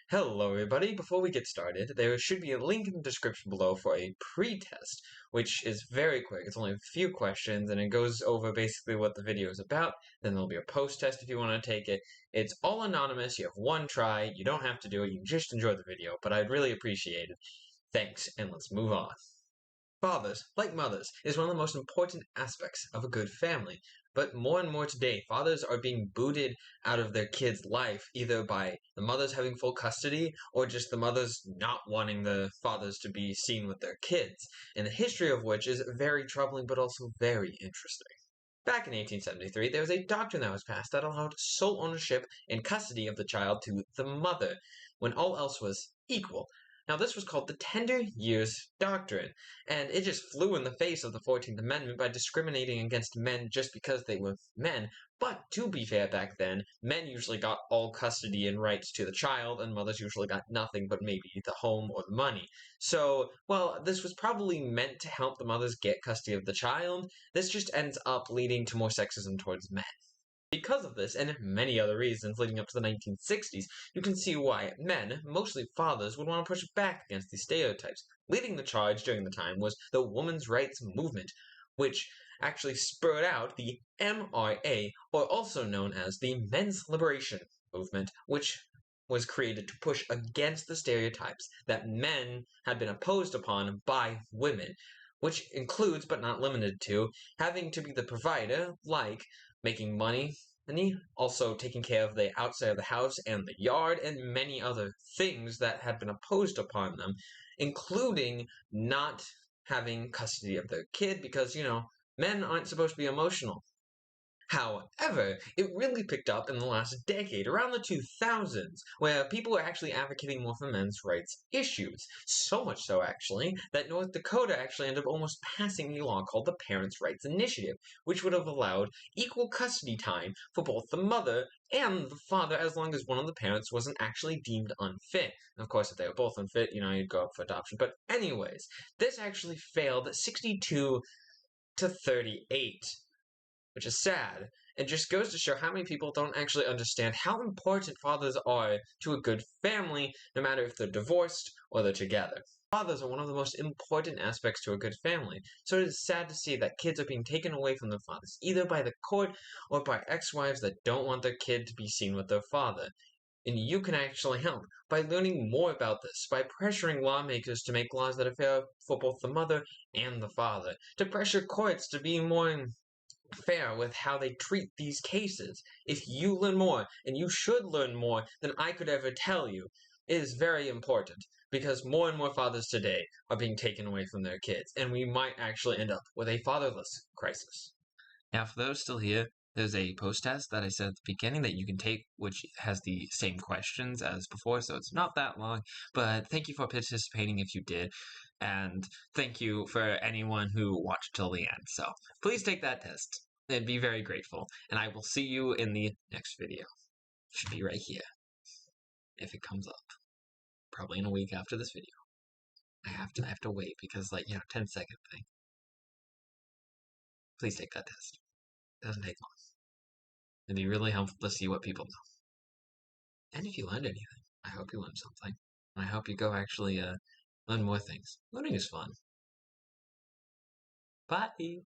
Hello everybody, before we get started, there should be a link in the description below for a pre-test, which is very quick. It's only a few questions, and it goes over basically what the video is about. Then there'll be a post-test if you want to take it. It's all anonymous, you have one try, you don't have to do it, you can just enjoy the video, but I'd really appreciate it. Thanks, and let's move on. Fathers, like mothers, is one of the most important aspects of a good family. But more and more today, fathers are being booted out of their kids' life, either by the mothers having full custody, or just the mothers not wanting the fathers to be seen with their kids, and the history of which is very troubling but also very interesting. Back in 1873, there was a doctrine that was passed that allowed sole ownership and custody of the child to the mother, when all else was equal. Now, this was called the Tender Years Doctrine, and it just flew in the face of the 14th Amendment by discriminating against men just because they were men. But to be fair, back then, men usually got all custody and rights to the child, and mothers usually got nothing but maybe the home or the money. So, well, this was probably meant to help the mothers get custody of the child. This just ends up leading to more sexism towards men. Because of this, and many other reasons leading up to the 1960s, you can see why men, mostly fathers, would want to push back against these stereotypes. Leading the charge during the time was the women's rights movement, which actually spurred out the MRA, or also known as the Men's Liberation Movement, which was created to push against the stereotypes that men had been opposed upon by women, which includes, but not limited to, having to be the provider, like making money, and also taking care of the outside of the house and the yard, and many other things that had been opposed upon them, including not having custody of their kid because, men aren't supposed to be emotional. However, it really picked up in the last decade, around the 2000s, where people were actually advocating more for men's rights issues. So much so, actually, that North Dakota actually ended up almost passing a law called the Parents' Rights Initiative, which would have allowed equal custody time for both the mother and the father as long as one of the parents wasn't actually deemed unfit. And of course, if they were both unfit, you'd go up for adoption. But anyways, this actually failed 62 to 38. Which is sad, and just goes to show how many people don't actually understand how important fathers are to a good family, no matter if they're divorced or they're together. Fathers are one of the most important aspects to a good family, so it is sad to see that kids are being taken away from their fathers, either by the court or by ex-wives that don't want their kid to be seen with their father. And you can actually help by learning more about this, by pressuring lawmakers to make laws that are fair for both the mother and the father, to pressure courts to be more fair with how they treat these cases. If you learn more, and you should learn more than I could ever tell you, it is very important, because more and more fathers today are being taken away from their kids, and we might actually end up with a fatherless crisis. Now, for those still here, there's a post-test that I said at the beginning that you can take, which has the same questions as before, so it's not that long, but thank you for participating if you did, and thank you for anyone who watched till the end. So please take that test. I'd be very grateful, and I will see you in the next video. Should be right here, if it comes up. Probably in a week after this video. I have to wait because, 10-second thing. Please take that test. It doesn't take long. It'd be really helpful to see what people know. And if you learned anything, I hope you learned something. And I hope you go actually learn more things. Learning is fun. Bye!